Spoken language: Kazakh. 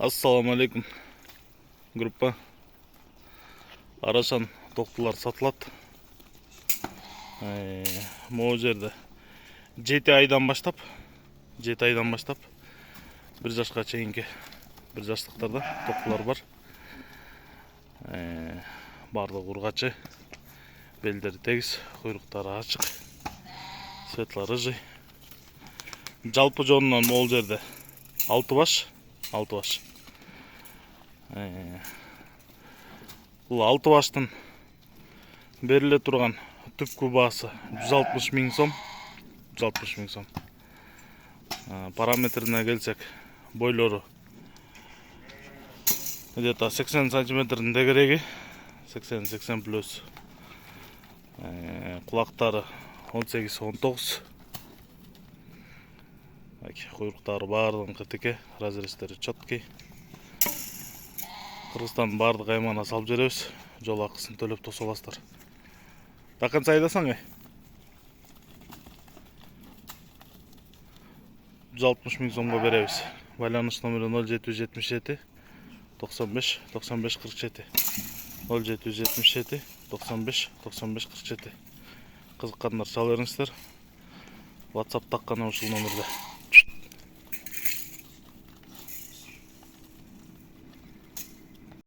Ассаламу алейкум. Группа Арашан тоқтылар сатылат. Могу жерде 7 айдан баштап бір жашқа чейинки бір жаштықтарда тоқтылар бар. Бардығы ургачы, белдері тегіз, құйрықтары ашық, светло рыжий. Жалпы жонунан могу жерде 6 баш. Бұл 6 баштын бериле турган түпкү баасы 160 миң сом. Параметрине келсек, бойлору где-то 80 сантиметрдин тегереги, 80 плюс. Кулактары 18-19. Құйрықтары бардыңқы теке, разрестері чоткий. Кыргызстандын бардык аймагына салып жеребиз. Жол акысын төлөп тосоласыздар. Каканча айдасаң? 160 миң сомго беребиз. Байланыш номери 0777 95 95 47. 0777 95 95 47. Кызыккандар чала бериңиздер. WhatsApp таккан ушул номерде.